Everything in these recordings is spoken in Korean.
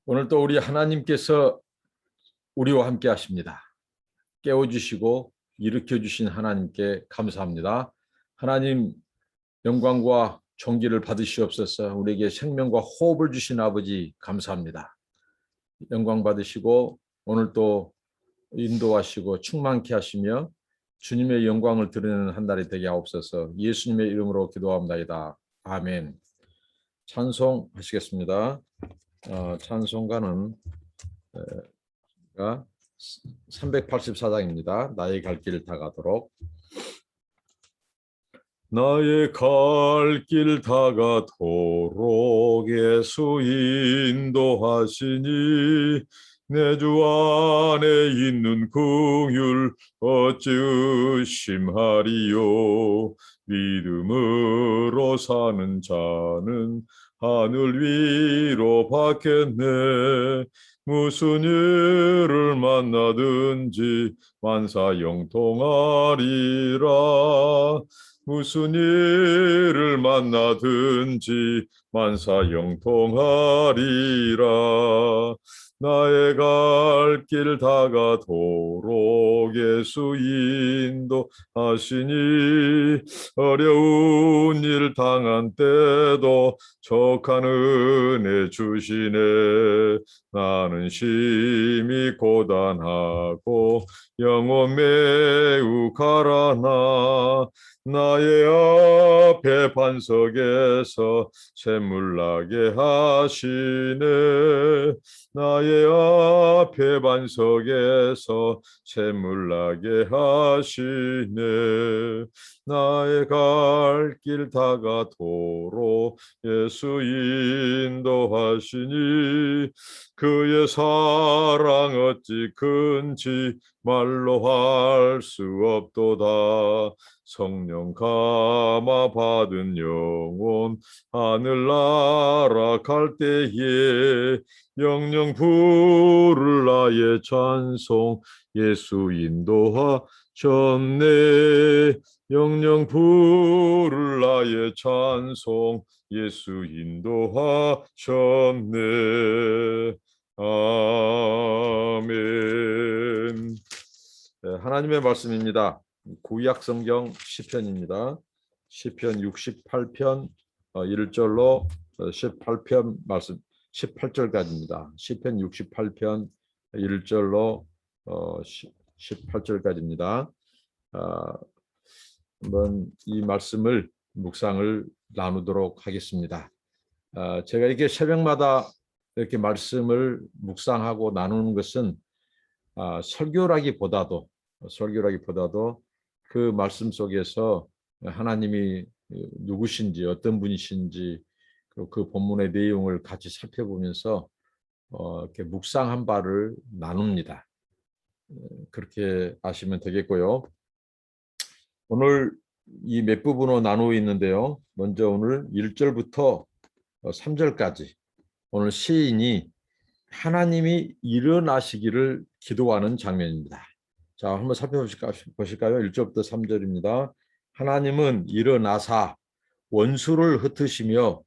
오늘 또 우리 하나님께서 우리와 함께 하십니다. 깨워주시고 일으켜주신 하나님께 감사합니다. 하나님 영광과 존귀를 받으시옵소서. 우리에게 생명과 호흡을 주신 아버지 감사합니다. 영광 받으시고 오늘 또 인도하시고 충만케 하시며 주님의 영광을 드리는 한 달이 되게 하옵소서. 예수님의 이름으로 기도합니다. 아멘. 찬송하시겠습니다. 찬송가는 384장입니다. 나의 갈 길 다가도록. 나의 갈 길 다가도록 예수 인도하시니 내 주 안에 있는 긍휼 어찌 의심하리요. 믿음으로 사는 자는 하늘 위로 받겠네. 무슨 일을 만나든지 만사 영통하리라. 무슨 일을 만나든지 만사 영통하리라. 나의 갈 길 다가도록 예수 인도하시니 어려운 일 당한 때도 척한 은혜 주시네. 나는 심히 고단하고 영혼 매우 가라나 나의 앞에 반석에서 샘물 나게 하시네. 나의 앞에 반석에서 샘물 나게 하시네. 나의 갈 길 다가도록 예수 인도하시니 그의 사랑 어찌 큰지 말로 할 수 없도다. 성령 감화 받은 영혼 하늘나라 갈 때에 영영 부를 나의 찬송 예수 인도하셨네. 영영 부를 나의 찬송 예수 인도하셨네. 아멘. 하나님의 말씀입니다. 구약 성경 시편입니다. 시편 68편 1절로 18편 말씀 18절까지입니다. 시편 68편 1절로 18절까지입니다. 한번 이 말씀을 묵상을 나누도록 하겠습니다. 제가 이렇게 새벽마다 이렇게 말씀을 묵상하고 나누는 것은 설교라기보다도 그 말씀 속에서 하나님이 누구신지 어떤 분이신지 그 본문의 내용을 같이 살펴보면서 이렇게 묵상한 바를 나눕니다. 그렇게 아시면 되겠고요. 오늘 이 몇 부분으로 나누어 있는데요. 먼저 오늘 1절부터 3절까지 오늘 시인이 하나님이 일어나시기를 기도하는 장면입니다. 자, 한번 살펴보실까요? 1절부터 3절입니다. 하나님은 일어나사 원수를 흩으시며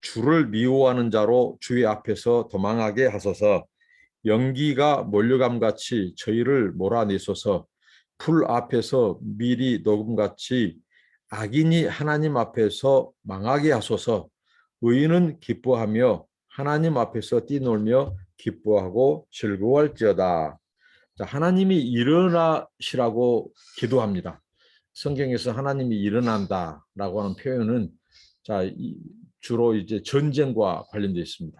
주를 미워하는 자로 주의 앞에서 도망하게 하소서. 연기가 몰려감같이 저희를 몰아내소서. 풀 앞에서 밀이 녹음같이 악인이 하나님 앞에서 망하게 하소서. 의인은 기뻐하며 하나님 앞에서 뛰놀며 기뻐하고 즐거워할지어다. 자, 하나님이 일어나시라고 기도합니다. 성경에서 하나님이 일어난다라고 하는 표현은 주로 이제 전쟁과 관련되어 있습니다.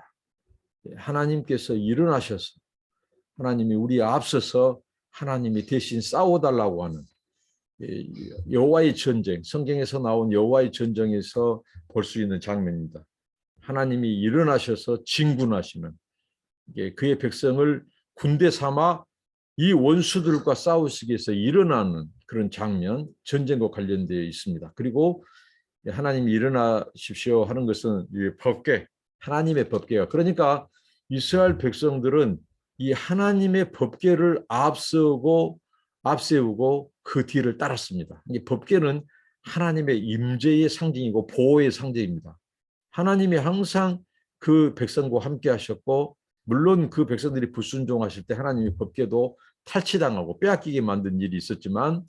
하나님께서 일어나셔서 하나님이 우리 앞서서 하나님이 대신 싸워달라고 하는 여호와의 전쟁, 성경에서 나온 여호와의 전쟁에서 볼 수 있는 장면입니다. 하나님이 일어나셔서 진군하시는 그의 백성을 군대 삼아 이 원수들과 싸우시기 위해서 일어나는 그런 장면, 전쟁과 관련되어 있습니다. 그리고 하나님이 일어나십시오 하는 것은 법궤, 하나님의 법궤가, 그러니까 이스라엘 백성들은 이 하나님의 법궤를 앞세우고 그 뒤를 따랐습니다. 이 법궤는 하나님의 임재의 상징이고 보호의 상징입니다. 하나님이 항상 그 백성과 함께 하셨고 물론 그 백성들이 불순종하실 때 하나님이 법궤도 탈취당하고 빼앗기게 만든 일이 있었지만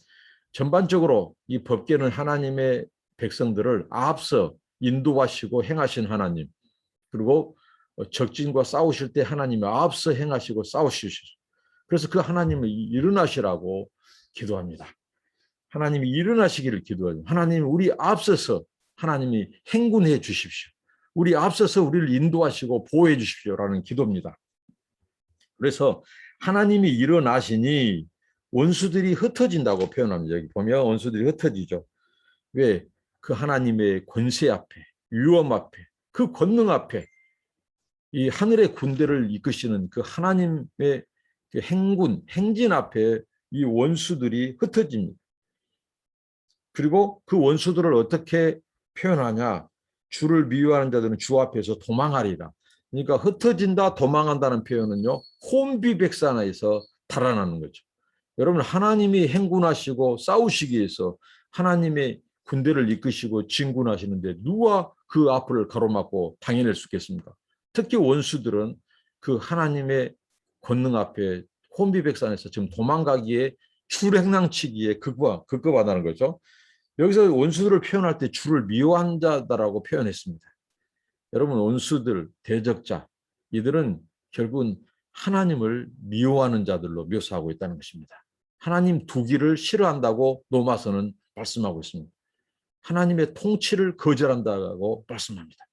전반적으로 이 법궤는 하나님의 백성들을 앞서 인도하시고 행하신 하나님, 그리고 적진과 싸우실 때 하나님이 앞서 행하시고 싸우시죠. 그래서 그 하나님을 일어나시라고 기도합니다. 하나님이 일어나시기를 기도하죠. 하나님 우리 앞서서 하나님이 행군해 주십시오. 우리 앞서서 우리를 인도하시고 보호해 주십시오라는 기도입니다. 그래서 하나님이 일어나시니 원수들이 흩어진다고 표현합니다. 여기 보면 원수들이 흩어지죠. 왜? 그 하나님의 권세 앞에, 위엄 앞에, 그 권능 앞에 이 하늘의 군대를 이끄시는 그 하나님의 그 행군, 행진 앞에 이 원수들이 흩어집니다. 그리고 그 원수들을 어떻게 표현하냐? 주를 미워하는 자들은 주 앞에서 도망하리라. 그러니까 흩어진다, 도망한다는 표현은요, 혼비백산에서 달아나는 거죠. 여러분, 하나님이 행군하시고 싸우시기 위해서 하나님의 군대를 이끄시고 진군하시는데 누가 그 앞을 가로막고 당해낼 수 있겠습니까? 특히 원수들은 그 하나님의 권능 앞에 혼비백산에서 지금 도망가기에 출행낭치기에 급급하다는 거죠. 여기서 원수들을 표현할 때 주를 미워한 자다라고 표현했습니다. 여러분, 원수들, 대적자, 이들은 결국은 하나님을 미워하는 자들로 묘사하고 있다는 것입니다. 하나님 두기를 싫어한다고 로마서는 말씀하고 있습니다. 하나님의 통치를 거절한다고 말씀합니다.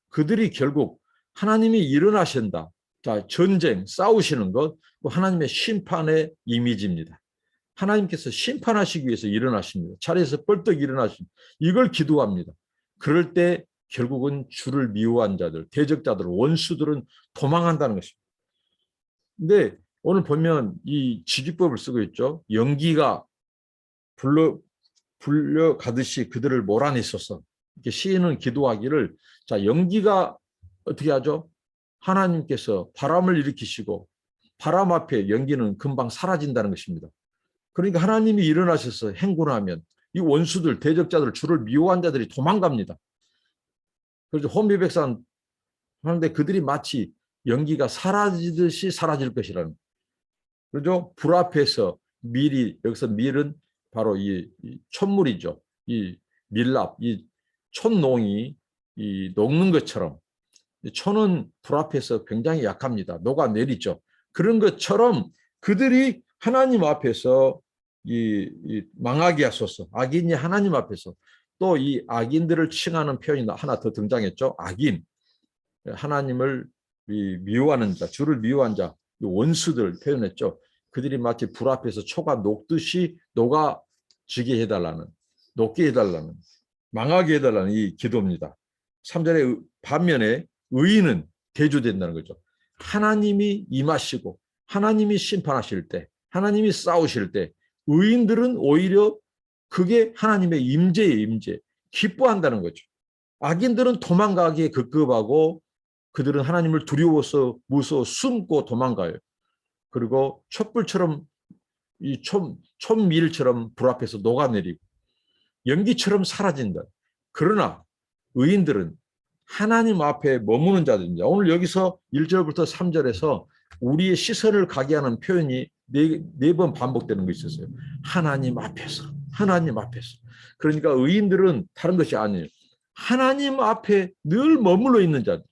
그들이 결국 하나님이 일어나신다. 자, 전쟁, 싸우시는 것, 하나님의 심판의 이미지입니다. 하나님께서 심판하시기 위해서 일어나십니다. 자리에서 벌떡 일어나십니다. 이걸 기도합니다. 그럴 때 결국은 주를 미워한 자들, 대적자들, 원수들은 도망한다는 것입니다. 근데 오늘 보면 이 지기법을 쓰고 있죠. 연기가 불려가듯이 그들을 몰아냈었어. 이렇게 시인은 기도하기를, 자, 연기가 어떻게 하죠? 하나님께서 바람을 일으키시고 바람 앞에 연기는 금방 사라진다는 것입니다. 그러니까 하나님이 일어나셔서 행군하면 이 원수들, 대적자들, 주를 미워한 자들이 도망갑니다. 그래서 혼비백산 하는데 그들이 마치 연기가 사라지듯이 사라질 것이라는. 그렇죠? 불 앞에서 밀이, 여기서 밀은 바로 이 촛물이죠. 이 밀랍, 이 촛농이 이 녹는 것처럼, 촛은 불 앞에서 굉장히 약합니다. 녹아내리죠. 그런 것처럼 그들이 하나님 앞에서 이 망하게 하소서. 악인이 하나님 앞에서, 또 이 악인들을 칭하는 표현이 하나 더 등장했죠. 악인, 하나님을 미워하는 자, 주를 미워한 자, 원수들 표현했죠. 그들이 마치 불 앞에서 초가 녹듯이 녹아지게 해달라는, 녹게 해달라는, 망하게 해달라는 이 기도입니다. 3절에 반면에 의인은 대조된다는 거죠. 하나님이 임하시고 하나님이 심판하실 때, 하나님이 싸우실 때 의인들은 오히려 그게 하나님의 임재의 임재, 기뻐한다는 거죠. 악인들은 도망가기에 급급하고 그들은 하나님을 두려워서 무서워 숨고 도망가요. 그리고 촛불처럼, 이 촛밀처럼 불 앞에서 녹아내리고 연기처럼 사라진다. 그러나 의인들은 하나님 앞에 머무는 자들입니다. 오늘 여기서 1절부터 3절에서 우리의 시선을 가게 하는 표현이 네 번 반복되는 거 있었어요. 하나님 앞에서, 하나님 앞에서. 그러니까 의인들은 다른 것이 아니에요. 하나님 앞에 늘 머물러 있는 자들,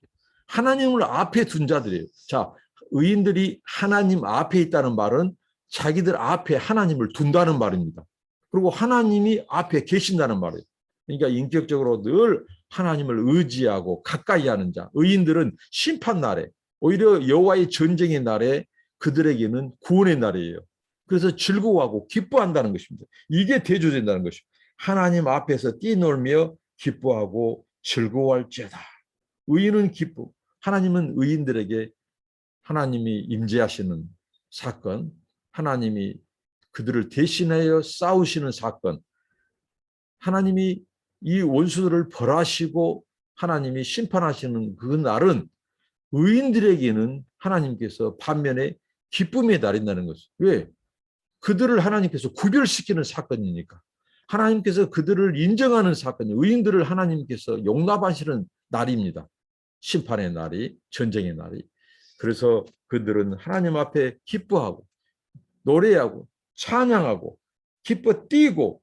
하나님을 앞에 둔 자들이에요. 자, 의인들이 하나님 앞에 있다는 말은 자기들 앞에 하나님을 둔다는 말입니다. 그리고 하나님이 앞에 계신다는 말이에요. 그러니까 인격적으로 늘 하나님을 의지하고 가까이 하는 자, 의인들은 심판 날에, 오히려 여호와의 전쟁의 날에 그들에게는 구원의 날이에요. 그래서 즐거워하고 기뻐한다는 것입니다. 이게 대조된다는 것입니다. 하나님 앞에서 뛰놀며 기뻐하고 즐거워할지어다. 의인은 기쁘, 하나님은 의인들에게 하나님이 임재하시는 사건, 하나님이 그들을 대신하여 싸우시는 사건, 하나님이 이 원수들을 벌하시고 하나님이 심판하시는 그 날은 의인들에게는 하나님께서 반면에 기쁨의 날인다는 것이죠. 왜? 그들을 하나님께서 구별시키는 사건이니까. 하나님께서 그들을 인정하는 사건이, 의인들을 하나님께서 용납하시는 날입니다. 심판의 날이, 전쟁의 날이. 그래서 그들은 하나님 앞에 기뻐하고 노래하고 찬양하고 기뻐 뛰고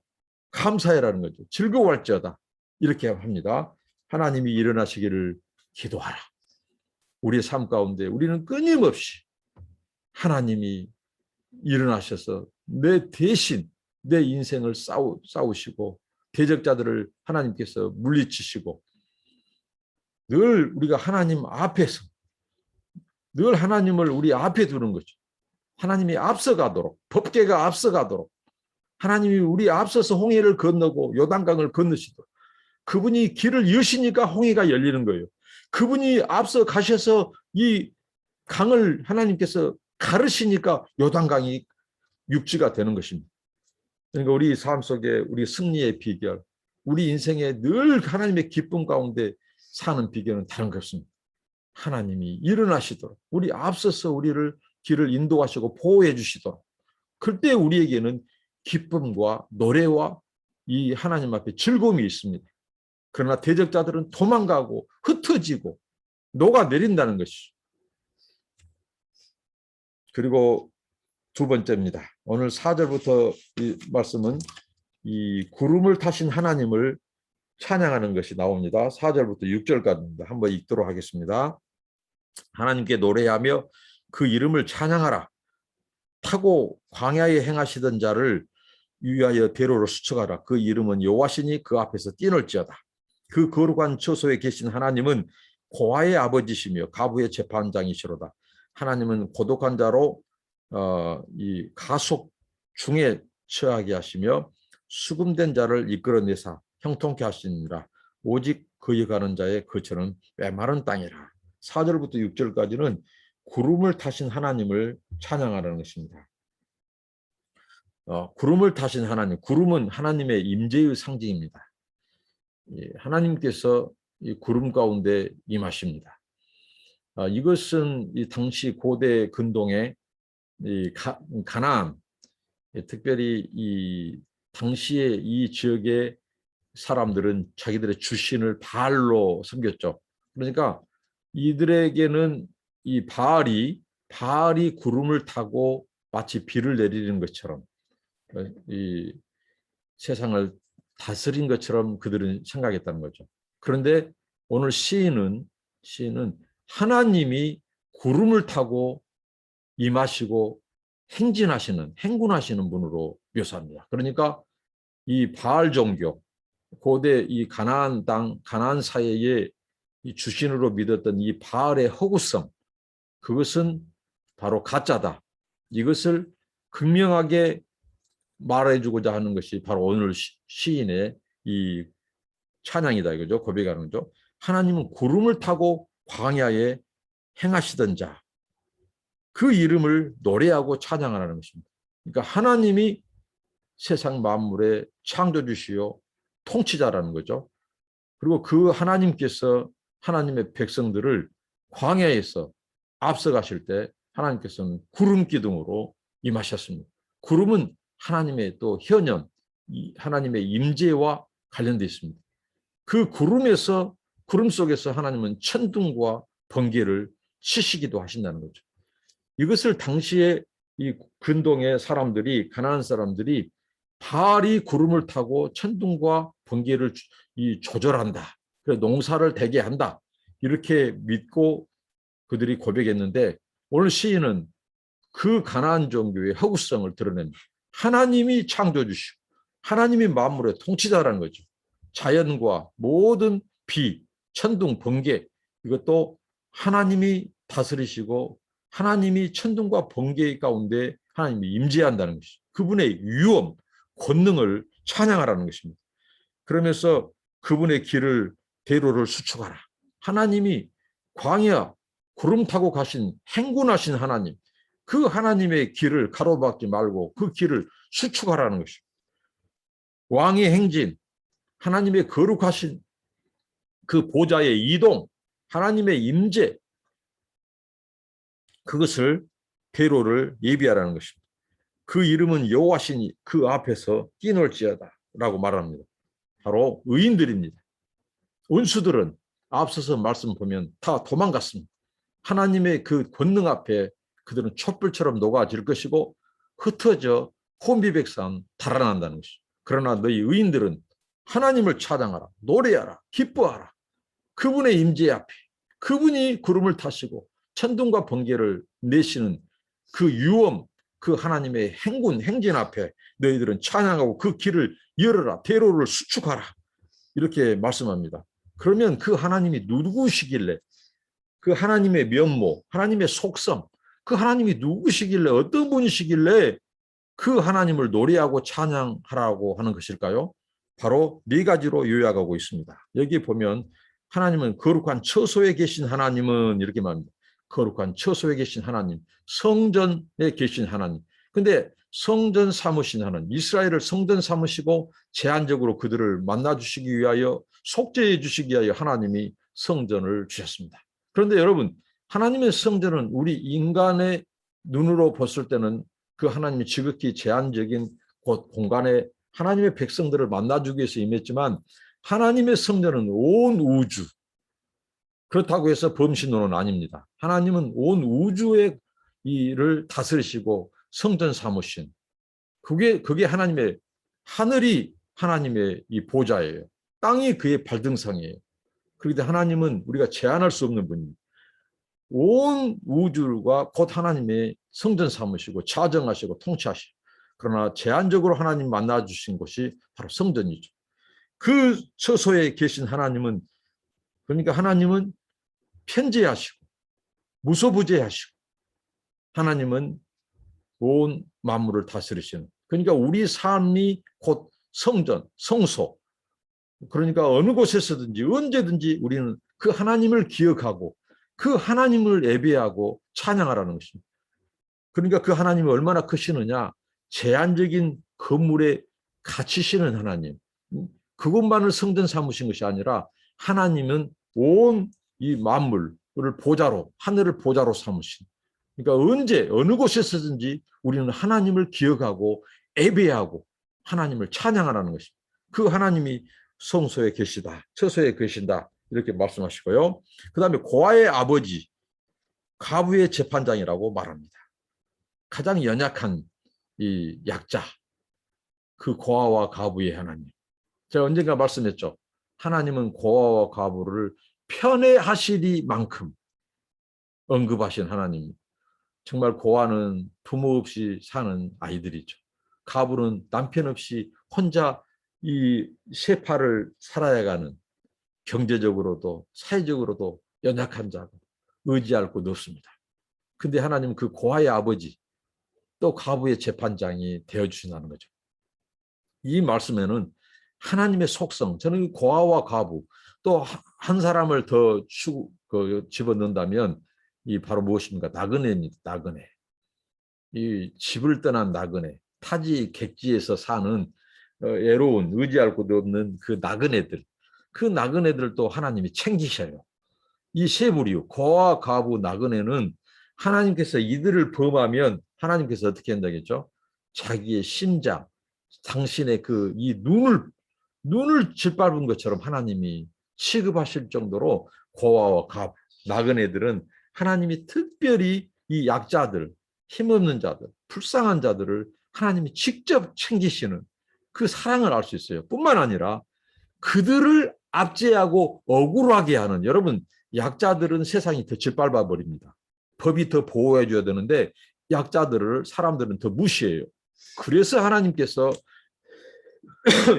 감사해라는 거죠. 즐거워할지어다. 이렇게 합니다. 하나님이 일어나시기를 기도하라. 우리의 삶 가운데 우리는 끊임없이 하나님이 일어나셔서 내 대신 내 인생을 싸우시고 대적자들을 하나님께서 물리치시고 늘 우리가 하나님 앞에서 늘 하나님을 우리 앞에 두는 거죠. 하나님이 앞서가도록, 법궤가 앞서가도록, 하나님이 우리 앞서서 홍해를 건너고 요단강을 건너시도록, 그분이 길을 여시니까 홍해가 열리는 거예요. 그분이 앞서 가셔서 이 강을 하나님께서 가르시니까 요단강이 육지가 되는 것입니다. 그러니까 우리 삶 속에 우리 승리의 비결, 우리 인생에 늘 하나님의 기쁨 가운데 사는 비결은 다른 것 없습니다. 하나님이 일어나시도록, 우리 앞서서 우리를 길을 인도하시고 보호해 주시도록, 그때 우리에게는 기쁨과 노래와 이 하나님 앞에 즐거움이 있습니다. 그러나 대적자들은 도망가고 흩어지고 녹아내린다는 것이죠. 그리고 두 번째입니다. 오늘 4절부터 이 말씀은 이 구름을 타신 하나님을 찬양하는 것이 나옵니다. 4절부터 6절까지입니다. 한번 읽도록 하겠습니다. 하나님께 노래하며 그 이름을 찬양하라. 타고 광야에 행하시던 자를 위하여 대로로 수척하라. 그 이름은 여호와시니 그 앞에서 뛰놀지어다. 그 거룩한 처소에 계신 하나님은 고아의 아버지시며 가부의 재판장이시로다. 하나님은 고독한 자로 이 가속 중에 처하게 하시며 수금된 자를 이끌어내사 형통케 하시니라. 오직 그에 가는 자의 거처는 메마른 땅이라. 4절부터 6절까지는 구름을 타신 하나님을 찬양하라는 것입니다. 구름을 타신 하나님, 구름은 하나님의 임재의 상징입니다. 하나님께서 이 구름 가운데 임하십니다. 이것은 이 당시 고대 근동의 이 가나안, 특별히 이 당시의 이 지역의 사람들은 자기들의 주신을 바알로 섬겼죠. 그러니까 이들에게는 이 바알이 구름을 타고 마치 비를 내리는 것처럼 이 세상을 다스린 것처럼 그들은 생각했다는 거죠. 그런데 오늘 시인은 하나님이 구름을 타고 임하시고 행군하시는 분으로 묘사합니다. 그러니까 이 바알 종교, 고대 이 가나안 땅, 가나안 사회의 이 주신으로 믿었던 이 바알의 허구성, 그것은 바로 가짜다. 이것을 극명하게 말해주고자 하는 것이 바로 오늘 시인의 이 찬양이다 이거죠. 고백하는 거죠. 하나님은 구름을 타고 광야에 행하시던 자, 그 이름을 노래하고 찬양하라는 것입니다. 그러니까 하나님이 세상 만물의 창조주시요 통치자라는 거죠. 그리고 그 하나님께서 하나님의 백성들을 광야에서 앞서가실 때 하나님께서는 구름 기둥으로 임하셨습니다. 구름은 하나님의 또 현현, 하나님의 임재와 관련되어 있습니다. 그 구름 속에서 하나님은 천둥과 번개를 치시기도 하신다는 거죠. 이것을 당시에 이 근동의 사람들이, 가나안 사람들이 바알이 구름을 타고 천둥과 번개를 조절한다. 그래서 농사를 되게 한다. 이렇게 믿고 그들이 고백했는데 오늘 시인은 그 가나안 종교의 허구성을 드러냅니다. 하나님이 창조주시고 하나님이 만물의 통치자라는 거죠. 자연과 모든 비, 천둥, 번개 이것도 하나님이 다스리시고 하나님이 천둥과 번개 가운데 하나님이 임재한다는 것이죠. 그분의 위엄, 권능을 찬양하라는 것입니다. 그러면서 그분의 길을 대로를 수축하라. 하나님이 광야 구름 타고 가신 행군하신 하나님, 그 하나님의 길을 가로막지 말고 그 길을 수축하라는 것입니다. 왕의 행진, 하나님의 거룩하신 그 보좌의 이동, 하나님의 임재, 그것을 대로를 예비하라는 것입니다. 그 이름은 여호와시니 그 앞에서 뛰놀지어다 라고 말합니다. 바로 의인들입니다. 원수들은 앞서서 말씀 보면 다 도망갔습니다. 하나님의 그 권능 앞에 그들은 촛불처럼 녹아질 것이고 흩어져 혼비백산 달아난다는 것이죠. 그러나 너희 의인들은 하나님을 찬양하라, 노래하라, 기뻐하라. 그분의 임재 앞에 그분이 구름을 타시고 천둥과 번개를 내시는 그 유엄, 그 하나님의 행군, 행진 앞에 너희들은 찬양하고 그 길을 열어라, 대로를 수축하라. 이렇게 말씀합니다. 그러면 그 하나님이 누구시길래, 그 하나님의 면모, 하나님의 속성, 그 하나님이 누구시길래, 어떤 분이시길래 그 하나님을 노래하고 찬양하라고 하는 것일까요? 바로 네 가지로 요약하고 있습니다. 여기 보면 하나님은 거룩한 처소에 계신 하나님은 이렇게 말합니다. 거룩한 처소에 계신 하나님, 성전에 계신 하나님. 근데 성전 삼으신 하나님, 이스라엘을 성전 삼으시고 제한적으로 그들을 만나주시기 위하여, 속죄해 주시기 위하여 하나님이 성전을 주셨습니다. 그런데 여러분, 하나님의 성전은 우리 인간의 눈으로 봤을 때는 그 하나님이 지극히 제한적인 곳 공간에 하나님의 백성들을 만나주기 위해서 임했지만, 하나님의 성전은 온 우주, 그렇다고 해서 범신론은 아닙니다. 하나님은 온 우주의 일을 다스리시고 성전 삼으신, 그게 하나님의, 하늘이 하나님의 이 보좌예요. 땅이 그의 발등상이에요. 그런데 하나님은 우리가 제한할 수 없는 분입니다. 온 우주가 곧 하나님의 성전 삼으시고 자정하시고 통치하시고, 그러나 제한적으로 하나님 만나주신 곳이 바로 성전이죠. 그 처소에 계신 하나님은, 그러니까 하나님은 편재하시고 무소부재하시고 하나님은 온 만물을 다스리시는, 그러니까 우리 삶이 곧 성전, 성소, 그러니까 어느 곳에서든지 언제든지 우리는 그 하나님을 기억하고 그 하나님을 예배하고 찬양하라는 것입니다. 그러니까 그 하나님이 얼마나 크시느냐, 제한적인 건물에 갇히시는 하나님, 그것만을 성전 삼으신 것이 아니라 하나님은 온 이 만물을 보좌로, 하늘을 보좌로 삼으신, 그러니까 언제 어느 곳에서든지 우리는 하나님을 기억하고 예배하고 하나님을 찬양하라는 것입니다. 그 하나님이 성소에 계시다, 처소에 계신다, 이렇게 말씀하시고요. 그 다음에 고아의 아버지, 가부의 재판장이라고 말합니다. 가장 연약한 이 약자, 그 고아와 가부의 하나님. 제가 언젠가 말씀했죠. 하나님은 고아와 가부를 편애하시리만큼 언급하신 하나님. 정말 고아는 부모 없이 사는 아이들이죠. 가부는 남편 없이 혼자 이 세파를 살아야 가는, 경제적으로도 사회적으로도 연약한 자고 의지할 곳 없습니다. 근데 하나님은 그 고아의 아버지, 또 가부의 재판장이 되어주신다는 거죠. 이 말씀에는 하나님의 속성, 저는 고아와 가부, 또 한 사람을 더 집어넣는다면 이 바로 무엇입니까? 나그네입니다. 나그네. 이 집을 떠난 나그네, 타지 객지에서 사는 애로운, 의지할 곳 없는 그 나그네들, 그 나그네들도 하나님이 챙기셔요. 이 세 부류, 고아, 가부, 나그네는 하나님께서 이들을 범하면 하나님께서 어떻게 한다겠죠? 자기의 심장, 당신의 그 이 눈을 짓밟은 것처럼 하나님이 취급하실 정도로 고아와 가부, 나그네들은 하나님이 특별히 이 약자들, 힘없는 자들, 불쌍한 자들을 하나님이 직접 챙기시는 그 사랑을 알 수 있어요. 뿐만 아니라 그들을 압제하고 억울하게 하는, 여러분, 약자들은 세상이 더 짓밟아 버립니다. 법이 더 보호해 줘야 되는데 약자들을 사람들은 더 무시해요. 그래서 하나님께서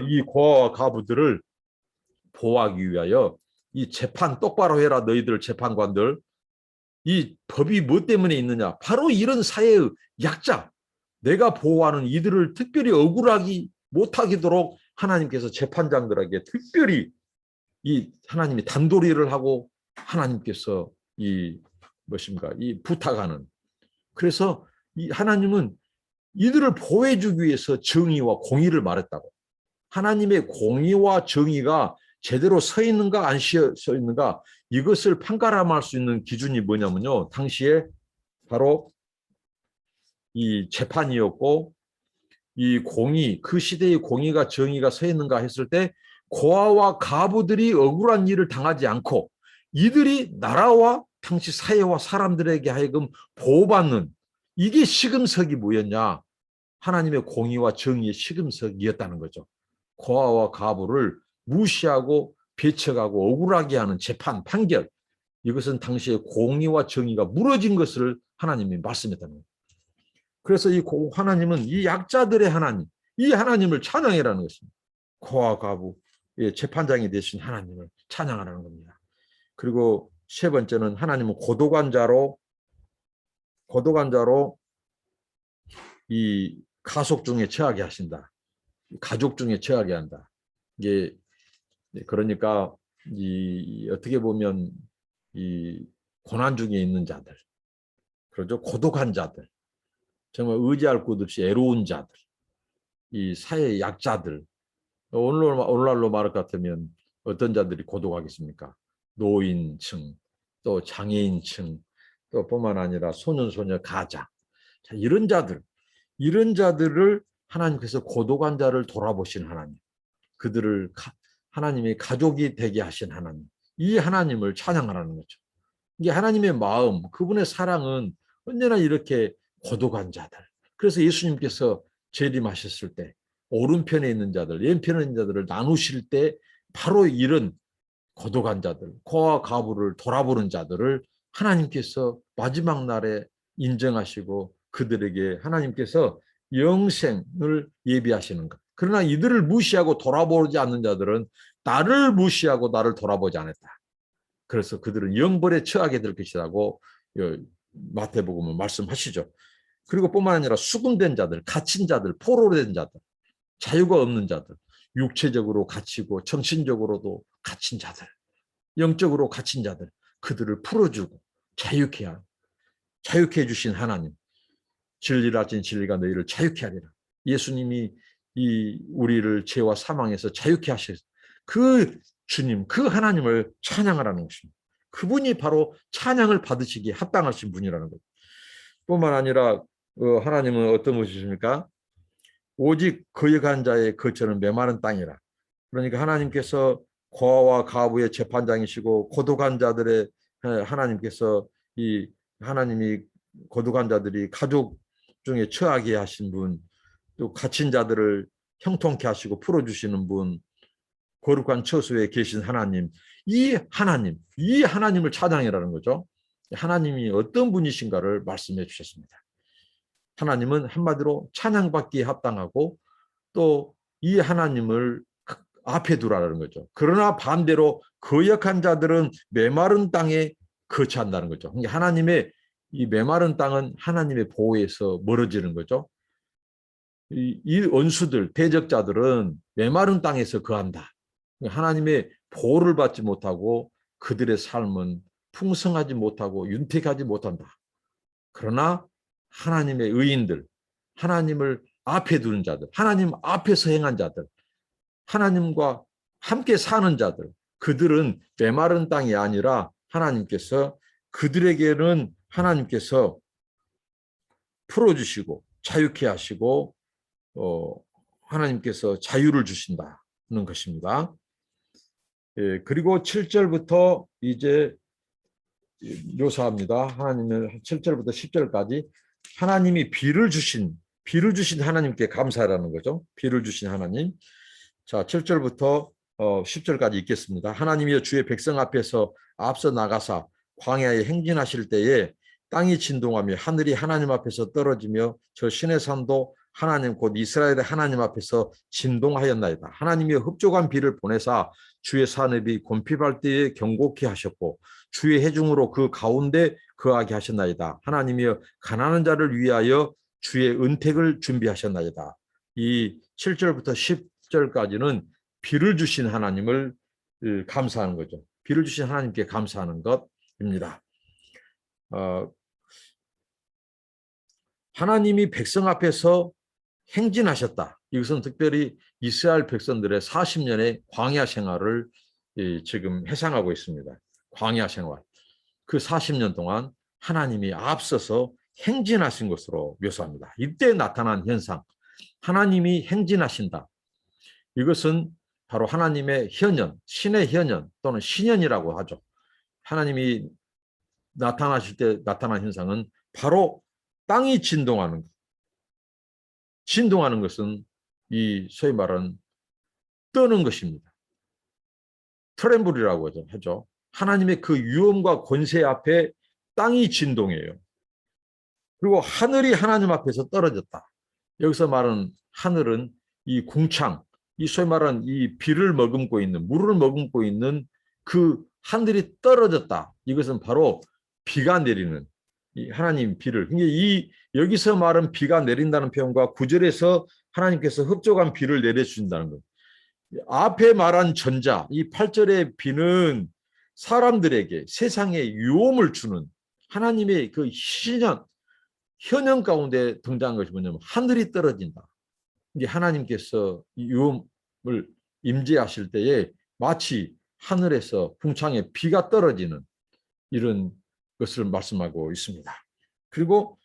이 고아와 가부들을 보호하기 위하여 이 재판 똑바로 해라, 너희들 재판관들. 이 법이 뭐 때문에 있느냐? 바로 이런 사회의 약자, 내가 보호하는 이들을 특별히 억울하기 못하도록 하나님께서 재판장들에게 특별히 이 하나님이 단도리를 하고 하나님께서 이 무엇입니까? 이 부탁하는. 그래서 이 하나님은 이들을 보호해주기 위해서 정의와 공의를 말했다고. 하나님의 공의와 정의가 제대로 서 있는가 안 서 있는가, 이것을 판가름할 수 있는 기준이 뭐냐면요, 당시에 바로 이 재판이었고, 이 공의, 그 시대의 공의가 정의가 서 있는가 했을 때 고아와 가부들이 억울한 일을 당하지 않고 이들이 나라와 당시 사회와 사람들에게 하여금 보호받는 이게 시금석이 뭐였냐? 하나님의 공의와 정의의 시금석이었다는 거죠. 고아와 과부를 무시하고 배척하고 억울하게 하는 재판, 판결, 이것은 당시의 공의와 정의가 무너진 것을 하나님이 말씀했다는 거예요. 그래서 이 하나님은 이 약자들의 하나님, 이 하나님을 찬양해라는 것입니다. 고아 과부, 재판장이 되신 하나님을 찬양하라는 겁니다. 그리고 세 번째는 하나님은 고도관자로 이 가속 중에 처하게 하신다. 가족 중에 처하게 한다. 이게 그러니까 이 어떻게 보면 이 고난 중에 있는 자들, 그렇죠? 고독한 자들, 정말 의지할 곳 없이 애로운 자들, 이 사회의 약자들. 오늘날로 말할 것 같으면 어떤 자들이 고독하겠습니까? 노인층, 또 장애인층, 또 뿐만 아니라 소년소녀 가장. 자, 이런 자들을 하나님께서 고독한 자를 돌아보신 하나님, 그들을 하나님의 가족이 되게 하신 하나님, 이 하나님을 찬양하라는 거죠. 이게 하나님의 마음, 그분의 사랑은 언제나 이렇게 고독한 자들. 그래서 예수님께서 재림하셨을 때 오른편에 있는 자들, 왼편에 있는 자들을 나누실 때 바로 이런 고독한 자들, 고아 과부를 돌아보는 자들을 하나님께서 마지막 날에 인정하시고 그들에게 하나님께서 영생을 예비하시는 것. 그러나 이들을 무시하고 돌아보지 않는 자들은 나를 무시하고 나를 돌아보지 않았다. 그래서 그들은 영벌에 처하게 될 것이라고 마태복음은 말씀하시죠. 그리고 뿐만 아니라 수금된 자들, 갇힌 자들, 포로된 자들, 자유가 없는 자들, 육체적으로 갇히고 정신적으로도 갇힌 자들, 영적으로 갇힌 자들, 그들을 풀어주고 자유케 해주신 하나님. 진리라 진리가 너희를 자유케 하리라. 예수님이 우리를 죄와 사망에서 자유케 하셔서 그 주님, 그 하나님을 찬양하라는 것입니다. 그분이 바로 찬양을 받으시기에 합당하신 분이라는 것. 뿐만 아니라 하나님은 어떤 분이십니까? 오직 거역한 자의 거처는 메마른 땅이라. 그러니까 하나님께서 고아와 과부의 재판장이시고 고독한 자들의 하나님께서 이 하나님이 고독한 자들이 가족 중에 처하게 하신 분, 또 갇힌 자들을 형통케 하시고 풀어주시는 분, 거룩한 처소에 계신 하나님, 이 하나님을 찬양이라는 거죠. 하나님이 어떤 분이신가를 말씀해 주셨습니다. 하나님은 한마디로 찬양받기에 합당하고 또 이 하나님을 앞에 두라는 거죠. 그러나 반대로 거역한 자들은 메마른 땅에 거처한다는 거죠. 하나님의 이 메마른 땅은 하나님의 보호에서 멀어지는 거죠. 이 원수들, 대적자들은 메마른 땅에서 거한다. 하나님의 보호를 받지 못하고 그들의 삶은 풍성하지 못하고 윤택하지 못한다. 그러나 하나님의 의인들, 하나님을 앞에 두는 자들, 하나님 앞에서 행한 자들, 하나님과 함께 사는 자들, 그들은 메마른 땅이 아니라 하나님께서 그들에게는 하나님께서 풀어주시고 자유케 하시고 하나님께서 자유를 주신다는 것입니다. 그리고 7절부터 이제 묘사합니다. 하나님은 7절부터 10절까지 하나님이 비를 주신 하나님께 감사하라는 거죠. 비를 주신 하나님. 자, 7절부터 10절까지 읽겠습니다. 하나님이여 주의 백성 앞에서 앞서 나가사 광야에 행진하실 때에 땅이 진동하며 하늘이 하나님 앞에서 떨어지며 저 신의 산도 하나님 곧 이스라엘의 하나님 앞에서 진동하였나이다. 하나님이여 흡족한 비를 보내사 주의 산업이 곤핍할 때에 경고케 하셨고 주의 해중으로 그 가운데 거하게 하셨나이다. 하나님이여 가난한 자를 위하여 주의 은택을 준비하셨나이다. 이 7절부터 10절까지는 비를 주신 하나님을 감사하는 거죠. 비를 주신 하나님께 감사하는 것입니다. 하나님이 백성 앞에서 행진하셨다. 이것은 특별히 이스라엘 백성들의 40년의 광야 생활을 지금 해상하고 있습니다. 광야 생활. 그 40년 동안 하나님이 앞서서 행진하신 것으로 묘사합니다. 이때 나타난 현상, 하나님이 행진하신다. 이것은 바로 하나님의 현현, 신의 현현 또는 신현이라고 하죠. 하나님이 나타나실 때 나타난 현상은 바로 땅이 진동하는 것. 진동하는 것은 이 소위 말하는 떠는 것입니다. 트렘블이라고 하죠. 하나님의 그 위엄과 권세 앞에 땅이 진동해요. 그리고 하늘이 하나님 앞에서 떨어졌다. 여기서 말하는 하늘은 이 궁창, 이 소위 말하는 이 비를 머금고 있는, 물을 머금고 있는 그 하늘이 떨어졌다. 이것은 바로 비가 내리는 이 하나님 비를. 이 여기서 말한 비가 내린다는 표현과 9절에서 하나님께서 흡족한 비를 내려주신다는 것. 앞에 말한 전자, 이 8절의 비는 사람들에게 세상에 유옴을 주는 하나님의 그 현현 가운데 등장한 것이 뭐냐면 하늘이 떨어진다. 이게 하나님께서 유엄을 임재하실 때에 마치 하늘에서 궁창에 비가 떨어지는 이런 것을 말씀하고 있습니다. 그리고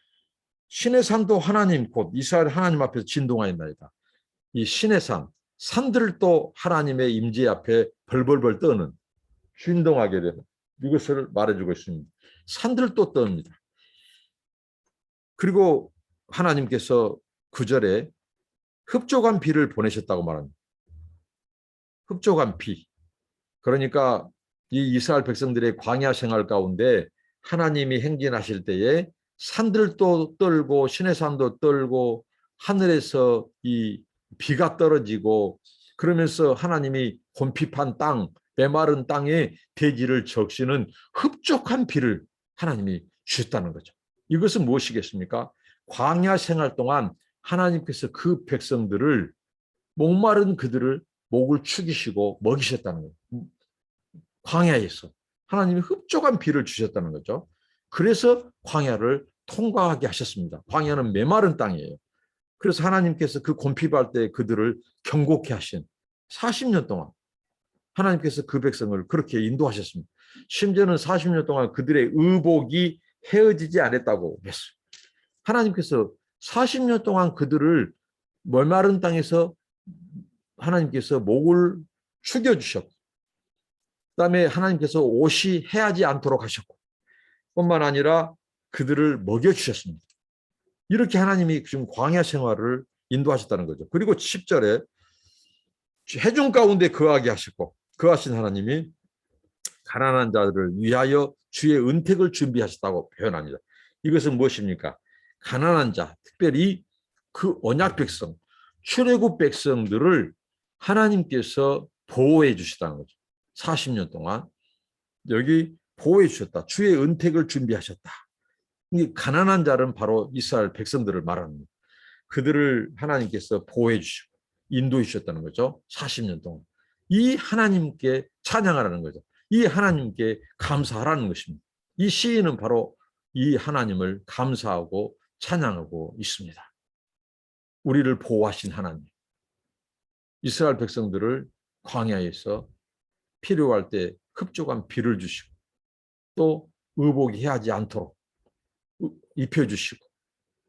신의 산도 하나님 곧 이스라엘 하나님 앞에서 진동하였나이다. 이 신의 산들도 하나님의 임재 앞에 벌벌벌 떠는 진동하게 되는 이것을 말해주고 있습니다. 산들도 떱니다. 그리고 하나님께서 9절에 흡족한 비를 보내셨다고 말합니다. 흡족한 비. 그러니까 이 이스라엘 백성들의 광야 생활 가운데 하나님이 행진하실 때에 산들도 떨고 신의 산도 떨고 하늘에서 이 비가 떨어지고 그러면서 하나님이 곤핍한 땅, 메마른 땅에 대지를 적시는 흡족한 비를 하나님이 주셨다는 거죠. 이것은 무엇이겠습니까? 광야 생활 동안 하나님께서 그 백성들을 목마른 그들을 목을 축이시고 먹이셨다는 거예요. 광야에서 하나님이 흡족한 비를 주셨다는 거죠. 그래서 광야를 통과하게 하셨습니다. 광야는 메마른 땅이에요. 그래서 하나님께서 그 곤핍할 때 그들을 경고케 하신 40년 동안 하나님께서 그 백성을 그렇게 인도하셨습니다. 심지어는 40년 동안 그들의 의복이 헤어지지 않았다고 했어요. 하나님께서 40년 동안 그들을 멀마른 땅에서 하나님께서 목을 축여주셨고 그다음에 하나님께서 옷이 해하지 않도록 하셨고 뿐만 아니라 그들을 먹여주셨습니다. 이렇게 하나님이 지금 광야 생활을 인도하셨다는 거죠. 그리고 10절에 해중 가운데 거하게 하셨고 거하신 하나님이 가난한 자들을 위하여 주의 은택을 준비하셨다고 표현합니다. 이것은 무엇입니까? 가난한 자, 특별히 그 언약 백성, 출애굽 백성들을 하나님께서 보호해 주시다는 거죠. 40년 동안 여기 보호해 주셨다. 주의 은택을 준비하셨다. 이 가난한 자는 바로 이스라엘 백성들을 말합니다. 그들을 하나님께서 보호해 주시고 인도해 주셨다는 거죠. 40년 동안. 이 하나님께 찬양하라는 거죠. 이 하나님께 감사하라는 것입니다. 이 시인은 바로 이 하나님을 감사하고 찬양하고 있습니다. 우리를 보호하신 하나님. 이스라엘 백성들을 광야에서 필요할 때 흡족한 비를 주시고 또 의복이 해하지 않도록 입혀주시고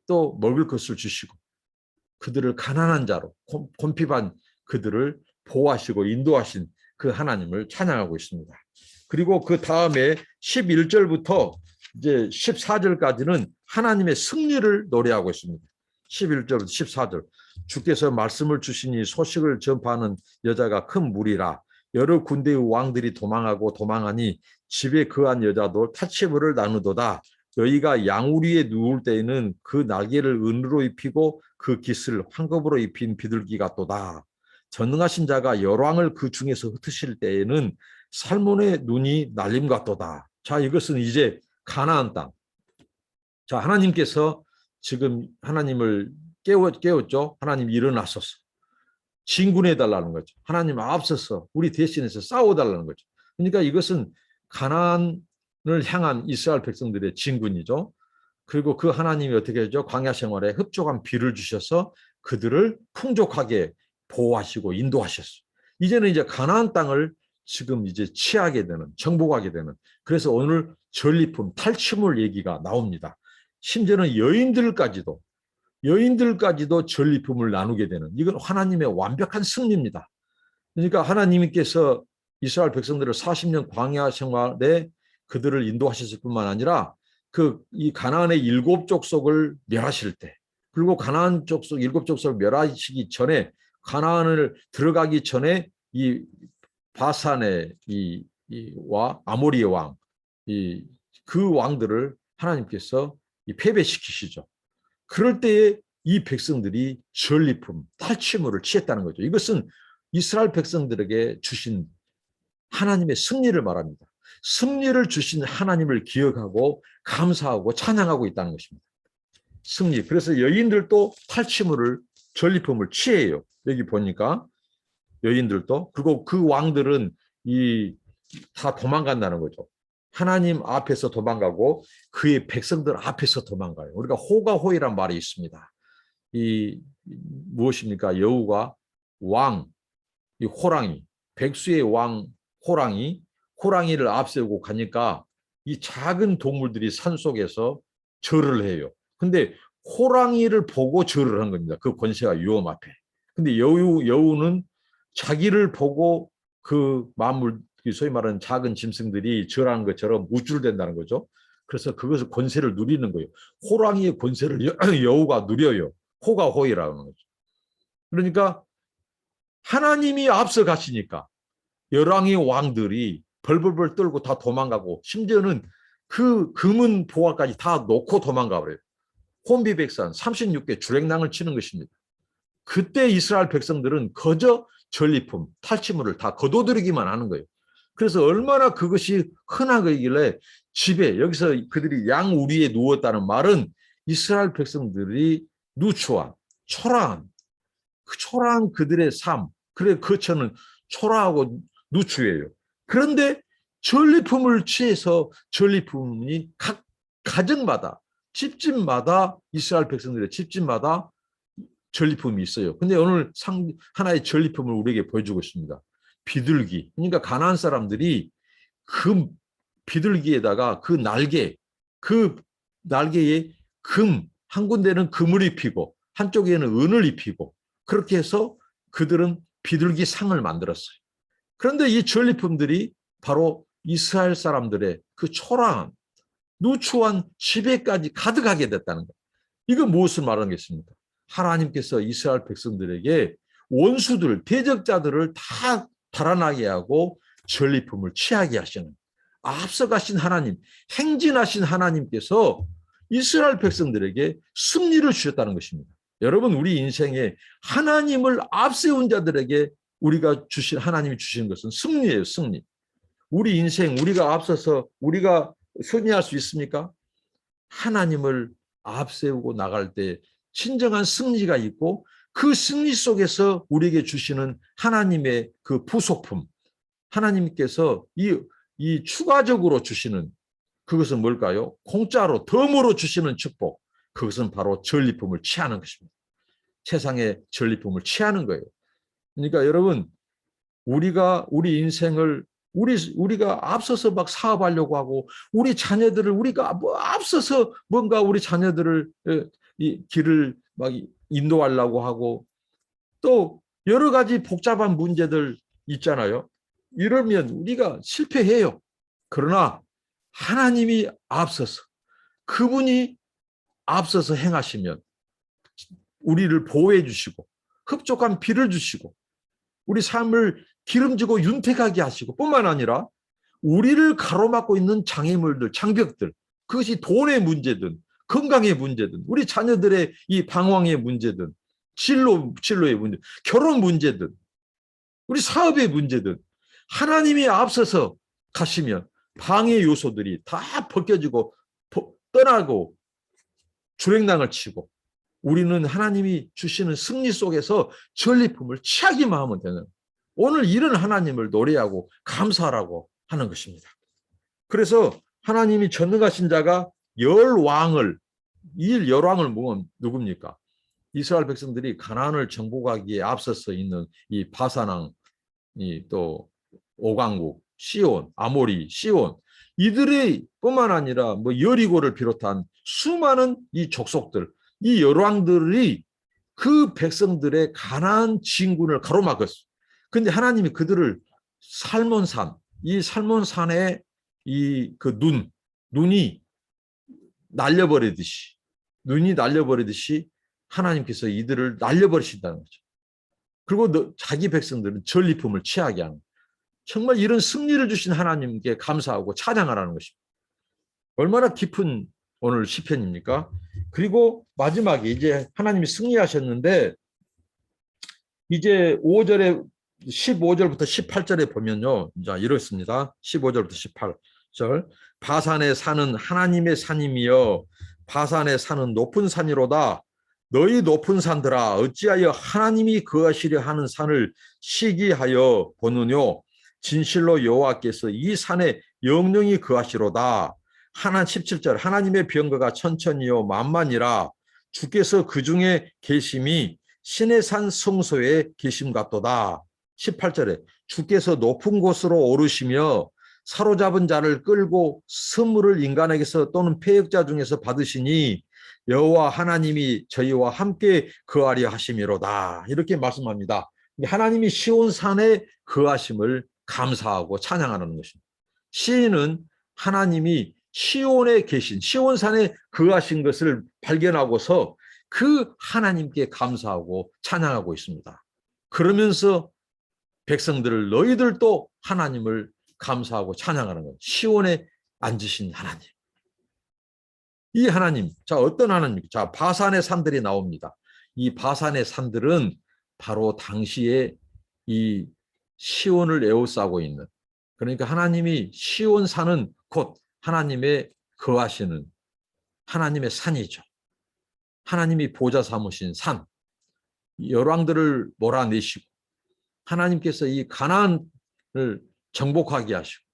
또 먹을 것을 주시고 그들을 가난한 자로 곤핍한 그들을 보호하시고 인도하신 그 하나님을 찬양하고 있습니다. 그리고 그 다음에 11절부터 이제 14절까지는 하나님의 승리를 노래하고 있습니다. 11절부터 14절. 주께서 말씀을 주시니 소식을 전파하는 여자가 큰 무리라. 여러 군대의 왕들이 도망하니 집에 거한 여자도 탈취물을 나누도다. 너희가 양우리에 누울 때에는 그 날개를 은으로 입히고 그 깃을 황금으로 입힌 비둘기 같도다. 전능하신 자가 열왕을 그 중에서 흩으실 때에는 살몬의 눈이 날림 같도다. 자, 이것은 이제 가나안 땅. 자, 하나님께서 지금 하나님을 깨웠죠. 하나님 일어나소서. 진군해달라는 거죠. 하나님 앞서서 우리 대신해서 싸워달라는 거죠. 그러니까 이것은 가나안을 향한 이스라엘 백성들의 진군이죠. 그리고 그 하나님이 어떻게 하죠? 광야 생활에 흡족한 비를 주셔서 그들을 풍족하게 보호하시고 인도하셨어요. 이제는 이제 가나안 땅을 지금 이제 취하게 되는, 정복하게 되는. 그래서 오늘 전리품, 탈취물 얘기가 나옵니다. 심지어는 여인들까지도 전리품을 나누게 되는, 이건 하나님의 완벽한 승리입니다. 그러니까 하나님께서 이스라엘 백성들을 40년 광야 생활에 그들을 인도하셨을 뿐만 아니라 이 가나안의 7족속을 멸하실 때, 그리고 가나안 족속 7족속을 멸하시기 전에, 가나안을 들어가기 전에 이 바산의 와 아모리의 왕, 그 왕들을 하나님께서 패배시키시죠. 그럴 때에 이 백성들이 전리품, 탈취물을 취했다는 거죠. 이것은 이스라엘 백성들에게 주신 하나님의 승리를 말합니다. 승리를 주신 하나님을 기억하고 감사하고 찬양하고 있다는 것입니다. 승리. 그래서 여인들도 탈취물을, 전리품을 취해요. 여기 보니까 여인들도. 그리고 그 왕들은 다 도망간다는 거죠. 하나님 앞에서 도망가고 그의 백성들 앞에서 도망가요. 우리가 호가호이란 말이 있습니다. 무엇입니까? 여우가 왕, 이 호랑이, 백수의 왕 호랑이를 앞세우고 가니까 이 작은 동물들이 산속에서 절을 해요. 근데 호랑이를 보고 절을 한 겁니다. 그 권세가 유엄 앞에. 근데 여우는 자기를 보고 그 만물, 소위 말하는 작은 짐승들이 절하는 것처럼 우쭐댄다는 거죠. 그래서 그것을 권세를 누리는 거예요. 호랑이의 권세를 여우가 누려요. 호가호이라는 거죠. 그러니까 하나님이 앞서 가시니까 열왕의 왕들이 벌벌벌 떨고 다 도망가고, 심지어는 그 금은 보화까지 다 놓고 도망가 버려요. 혼비백산 36개 주랭랑을 치는 것입니다. 그때 이스라엘 백성들은 거저 전리품, 탈취물을 다 거둬들이기만 하는 거예요. 그래서 얼마나 그것이 흔하길래 집에, 여기서 그들이 양우리에 누웠다는 말은 이스라엘 백성들이 누추한, 초라한, 그 초라한 그들의 삶, 그래 거처는 초라하고 누추해요. 그런데 전리품을 취해서 전리품이 각 가정마다, 집집마다, 이스라엘 백성들의 집집마다 전리품이 있어요. 근데 오늘 하나의 전리품을 우리에게 보여주고 있습니다. 비둘기. 그러니까 가나안 사람들이 금, 비둘기에다가 그 날개에 한 군데는 금을 입히고 한쪽에는 은을 입히고, 그렇게 해서 그들은 비둘기 상을 만들었어요. 그런데 이 전리품들이 바로 이스라엘 사람들의 그 초라한, 누추한 집에까지 가득하게 됐다는 거예요. 이거 무엇을 말하는 것입니까? 하나님께서 이스라엘 백성들에게 원수들, 대적자들을 다 달아나게 하고 전리품을 취하게 하시는, 앞서가신 하나님, 행진하신 하나님께서 이스라엘 백성들에게 승리를 주셨다는 것입니다. 여러분, 우리 인생에 하나님을 앞세운 자들에게 하나님이 주신 것은 승리예요, 승리. 우리 인생, 우리가 앞서서 우리가 승리할 수 있습니까? 하나님을 앞세우고 나갈 때 진정한 승리가 있고, 그 승리 속에서 우리에게 주시는 하나님의 그 부속품, 하나님께서 이 추가적으로 주시는 그것은 뭘까요? 공짜로 덤으로 주시는 축복, 그것은 바로 전리품을 취하는 것입니다. 세상의 전리품을 취하는 거예요. 그러니까 여러분, 우리 인생을 우리가 앞서서 막 사업하려고 하고, 우리 자녀들을 우리가 앞서서 뭔가 우리 자녀들을 이 길을 막 인도하려고 하고, 또 여러 가지 복잡한 문제들 있잖아요. 이러면 우리가 실패해요. 그러나 하나님이 앞서서, 그분이 앞서서 행하시면 우리를 보호해 주시고 흡족한 비를 주시고 우리 삶을 기름지고 윤택하게 하시고, 뿐만 아니라 우리를 가로막고 있는 장애물들, 장벽들, 그것이 돈의 문제든 건강의 문제든 우리 자녀들의 이 방황의 문제든 진로의 문제, 결혼 문제든 우리 사업의 문제든, 하나님이 앞서서 가시면 방해 요소들이 다 벗겨지고 떠나고 주랭랑을 치고, 우리는 하나님이 주시는 승리 속에서 전리품을 취하기만 하면 되는, 오늘 이런 하나님을 노래하고 감사하라고 하는 것입니다. 그래서 하나님이 전능하신 자가 열왕을 모은 누굽니까? 이스라엘 백성들이 가나안을 정복하기에 앞서서 있는 이 바산왕, 또 오강국, 시온, 아모리, 시온, 이들의 뿐만 아니라 여리고를 비롯한 수많은 이 족속들, 이 열왕들이 그 백성들의 가나안 진군을 가로막았어요. 근데 하나님이 그들을 살몬산에 이 그 눈이 날려버리듯이 하나님께서 이들을 날려버리신다는 거죠. 그리고 자기 백성들은 전리품을 취하게 하는 거예요. 정말 이런 승리를 주신 하나님께 감사하고 찬양하라는 것입니다. 얼마나 깊은 오늘 시편입니까? 그리고 마지막에 이제 하나님이 승리하셨는데 이제 15절부터 18절에 보면요. 자, 이렇습니다. 15절부터 18절. 바산에 사는 하나님의 산임이여 바산에 사는 높은 산이로다. 너희 높은 산들아 어찌하여 하나님이 거하시려 하는 산을 시기하여 보느뇨. 진실로 여호와께서 이 산에 영영이 거하시로다. 17절 하나님의 병거가 천천히요 만만이라 주께서 그 중에 계심이 신의 산 성소에 계심 같도다. 18절에 주께서 높은 곳으로 오르시며 사로잡은 자를 끌고 선물을 인간에게서 또는 패역자 중에서 받으시니 여호와 하나님이 저희와 함께 거하려 하심이로다. 이렇게 말씀합니다. 하나님이 시온산에 거하심을 감사하고 찬양하는 것입니다. 시인은 하나님이 시온에 계신 시온산에 거하신 것을 발견하고서 그 하나님께 감사하고 찬양하고 있습니다. 그러면서 백성들을 너희들도 하나님을 감사하고 찬양하는 것. 시온에 앉으신 하나님. 이 하나님, 자 어떤 하나님입니까? 자 바산의 산들이 나옵니다. 이 바산의 산들은 바로 당시에 이 시온을 에워싸고 있는 그러니까 하나님이 시온 산은 곧 하나님의 거하시는 하나님의 산이죠. 하나님이 보좌 삼으신 산, 열왕들을 몰아내시고 하나님께서 이 가나안을 정복하게 하시고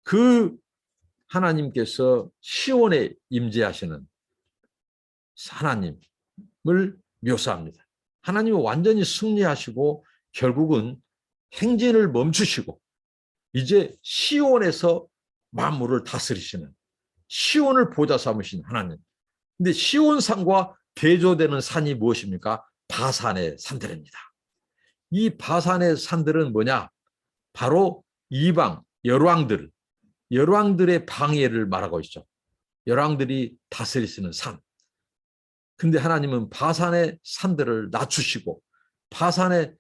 그 하나님께서 시온에 임재하시는 하나님을 묘사합니다. 하나님은 완전히 승리하시고 결국은 행진을 멈추시고 이제 시온에서 만물을 다스리시는 시온을 보좌 삼으신 하나님. 근데 시온산과 대조되는 산이 무엇입니까? 바산의 산들입니다. 이 바산의 산들은 뭐냐? 바로 이방 열왕들의 방해를 말하고 있죠. 열왕들이 다스리시는 산. 근데 하나님은 바산의 산들을 낮추시고 바산의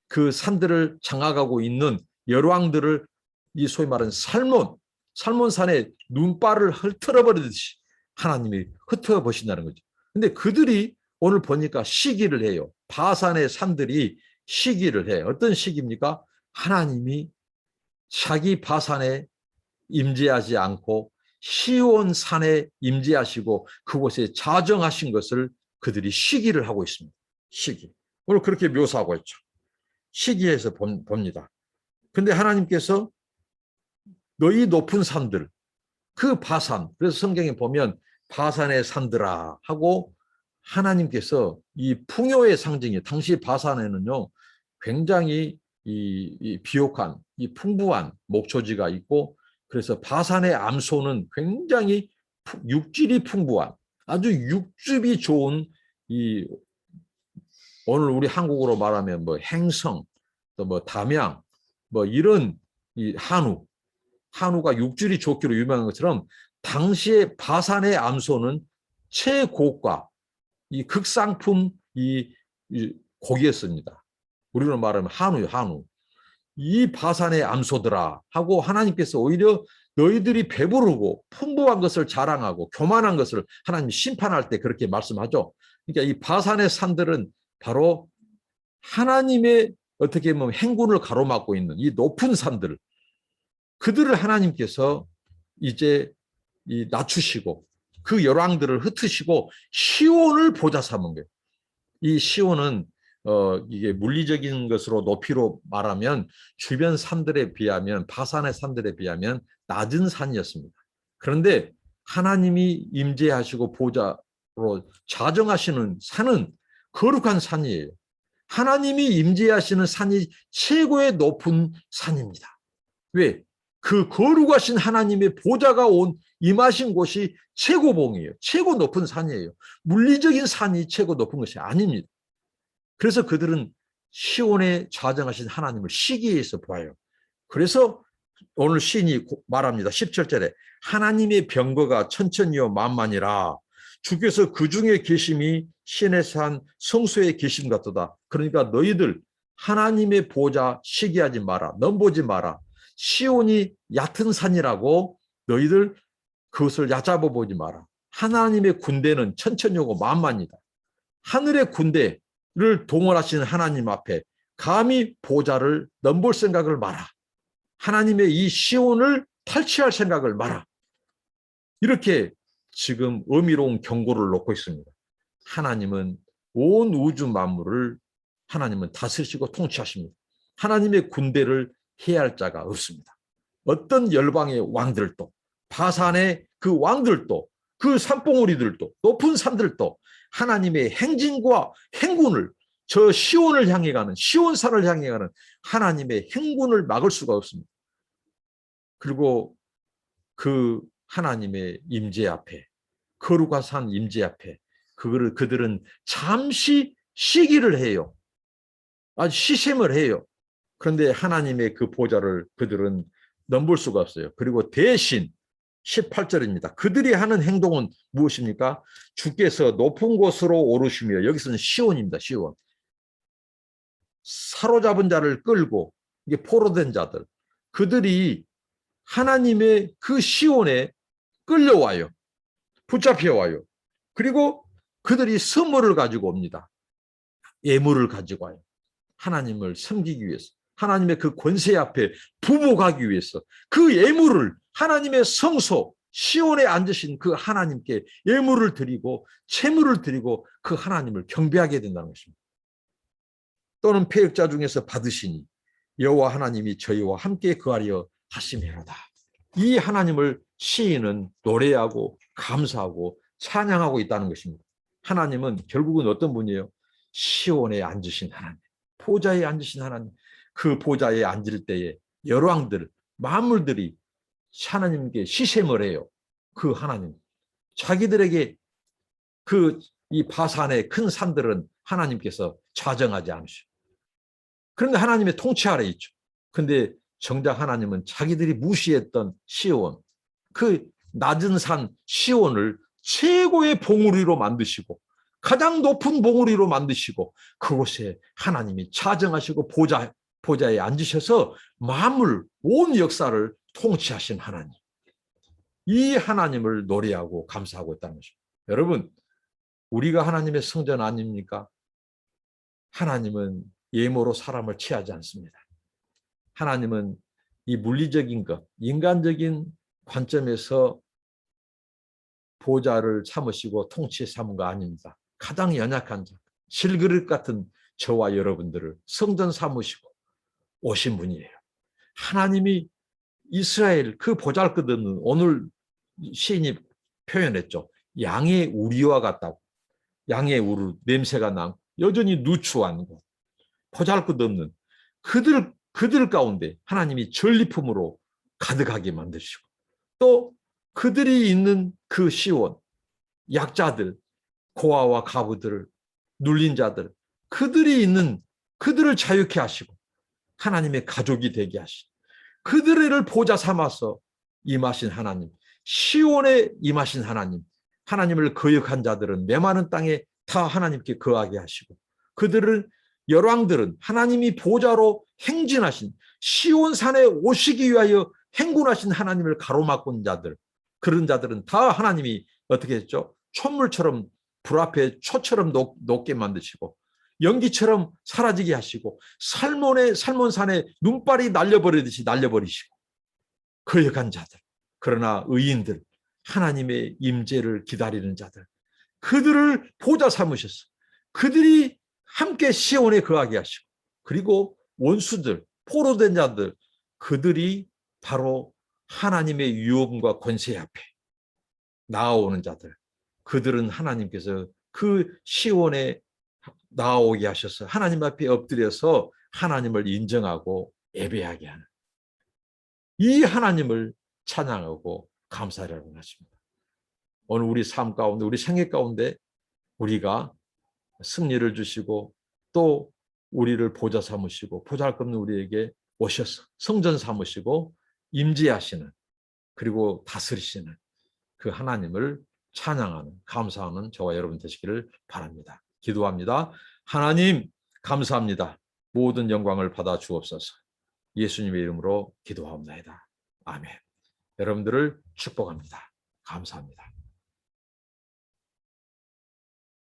그 산들을 장악하고 있는 열왕들을 이 소위 말하는 살몬산의 눈발을 흩어버리듯이 하나님이 흩어 보신다는 거죠. 근데 그들이 오늘 보니까 시기를 해요. 바산의 산들이 시기를 해요. 어떤 시기입니까? 하나님이 자기 바산에 임재하지 않고 시온산에 임재하시고 그곳에 자정하신 것을 그들이 시기를 하고 있습니다. 시기. 오늘 그렇게 묘사하고 있죠. 시기에서 봅니다. 근데 하나님께서 너희 높은 산들, 그 바산, 그래서 성경에 보면 바산의 산들아 하고 하나님께서 이 풍요의 상징이 당시 바산에는요 굉장히 이 비옥한 이 풍부한 목초지가 있고 그래서 바산의 암소는 굉장히 육질이 풍부한 아주 육즙이 좋은 이 오늘 우리 한국어로 말하면 뭐 행성 또 뭐 담양 뭐 이런 이 한우가 육질이 좋기로 유명한 것처럼 당시에 바산의 암소는 최고가 이 극상품 이 고기였습니다. 우리로 말하면 한우. 이 바산의 암소들아 하고 하나님께서 오히려 너희들이 배부르고 풍부한 것을 자랑하고 교만한 것을 하나님이 심판할 때 그렇게 말씀하죠. 그러니까 이 바산의 산들은 바로 하나님의 어떻게 보면 행군을 가로막고 있는 이 높은 산들 그들을 하나님께서 이제 낮추시고 그 열왕들을 흩으시고 시온을 보좌 삼은 거예요. 이 시온은 이게 물리적인 것으로 높이로 말하면 주변 산들에 비하면 바산의 산들에 비하면 낮은 산이었습니다. 그런데 하나님이 임재하시고 보좌로 자정하시는 산은 거룩한 산이에요. 하나님이 임재하시는 산이 최고의 높은 산입니다. 왜? 그 거룩하신 하나님의 보좌가 임하신 곳이 최고봉이에요. 최고 높은 산이에요. 물리적인 산이 최고 높은 것이 아닙니다. 그래서 그들은 시온에 좌정하신 하나님을 시기에서 보아요. 그래서 오늘 시인이 말합니다. 17절에 하나님의 병거가 천천히요 만만이라 주께서 그 중에 계심이 신의 산 성소에 계심 같도다. 그러니까 너희들 하나님의 보좌 시기하지 마라. 넘보지 마라. 시온이 얕은 산이라고 너희들 그것을 얕잡아 보지 마라. 하나님의 군대는 천천히 오고 만만이다. 하늘의 군대를 동원하시는 하나님 앞에 감히 보좌를 넘볼 생각을 마라. 하나님의 이 시온을 탈취할 생각을 마라. 이렇게 지금 의미로운 경고를 놓고 있습니다. 하나님은 온 우주 만물을 하나님은 다스리시고 통치하십니다. 하나님의 군대를 해할 자가 없습니다. 어떤 열방의 왕들도, 바산의 그 왕들도, 그 산봉우리들도, 높은 산들도 하나님의 행진과 행군을, 저 시온을 향해 가는, 시온산을 향해 가는 하나님의 행군을 막을 수가 없습니다. 그리고 그 하나님의 임재 앞에, 거룩한 임재 앞에 그들은 잠시 쉬기를 해요. 아주 시샘을 해요. 그런데 하나님의 그 보좌를 그들은 넘볼 수가 없어요. 그리고 대신 18절입니다. 그들이 하는 행동은 무엇입니까? 주께서 높은 곳으로 오르시며, 여기서는 시온입니다. 시온. 사로잡은 자를 끌고, 이게 포로된 자들, 그들이 하나님의 그 시온에 끌려와요. 붙잡혀와요. 그리고 그들이 선물을 가지고 옵니다. 예물을 가지고 와요. 하나님을 섬기기 위해서, 하나님의 그 권세 앞에 부복하기 위해서 그 예물을 하나님의 성소 시온에 앉으신 그 하나님께 예물을 드리고 채물을 드리고 그 하나님을 경배하게 된다는 것입니다. 또는 패역자 중에서 받으시니 여호와 하나님이 저희와 함께 거하려 하심이로다. 이 하나님을 시인은 노래하고 감사하고 찬양하고 있다는 것입니다. 하나님은 결국은 어떤 분이에요? 시온에 앉으신 하나님, 보좌에 앉으신 하나님. 그 보좌에 앉을 때에 열왕들, 만물들이 하나님께 시샘을 해요. 그 하나님. 자기들에게 이 바산의 큰 산들은 하나님께서 좌정하지 않으시고, 그런데 하나님의 통치 아래 있죠. 그런데 정작 하나님은 자기들이 무시했던 시온, 그 낮은 산 시온을 최고의 봉우리로 만드시고 가장 높은 봉우리로 만드시고 그곳에 하나님이 차정하시고 보좌에 앉으셔서 만물 온 역사를 통치하신 하나님. 이 하나님을 노래하고 감사하고 있다는 것입니다. 여러분, 우리가 하나님의 성전 아닙니까? 하나님은 예모로 사람을 취하지 않습니다. 하나님은 이 물리적인 것, 인간적인 관점에서 보좌를 삼으시고 통치 삼은 거 아닙니다. 가장 연약한 자, 실그릇 같은 저와 여러분들을 성전 삼으시고 오신 분이에요. 하나님이 이스라엘 그 보잘것없는, 오늘 시인이 표현했죠. 양의 우리와 같다고. 양의 우리, 냄새가 나고 여전히 누추한 것, 보잘것없는 그들 가운데 하나님이 전리품으로 가득하게 만드시고, 또 그들이 있는 그 시온, 약자들, 고아와 가부들을, 눌린 자들, 그들을 자유케 하시고 하나님의 가족이 되게 하시고 그들을 보좌 삼아서 임하신 하나님, 시온에 임하신 하나님, 하나님을 거역한 자들은 메마른 땅에 다 하나님께 거하게 하시고, 그들을, 열왕들은 하나님이 보좌로 행진하신 시온산에 오시기 위하여 행군하신 하나님을 가로막은 자들, 그런 자들은 다 하나님이 어떻게 했죠? 촛물처럼 불 앞에 초처럼 녹게 만드시고 연기처럼 사라지게 하시고 살몬산에 눈발이 날려버리듯이 날려버리시고 거역한 자들, 그러나 의인들, 하나님의 임재를 기다리는 자들, 그들을 보좌 삼으셔서 그들이 함께 시온에 거하게 하시고, 그리고 원수들, 포로된 자들, 그들이 바로 하나님의 유업과 권세 앞에 나아오는 자들, 그들은 하나님께서 그 시온에 나아오게 하셔서 하나님 앞에 엎드려서 하나님을 인정하고 예배하게 하는, 이 하나님을 찬양하고 감사하라고 하십니다. 오늘 우리 삶 가운데, 우리 생애 가운데 우리가 승리를 주시고 또 우리를 보좌 삼으시고 보잘것없는 우리에게 오셔서 성전 삼으시고 임재하시는 그리고 다스리시는 그 하나님을 찬양하는 감사하는 저와 여러분 되시기를 바랍니다. 기도합니다. 하나님 감사합니다. 모든 영광을 받아 주옵소서. 예수님의 이름으로 기도하옵나이다. 아멘. 여러분들을 축복합니다. 감사합니다.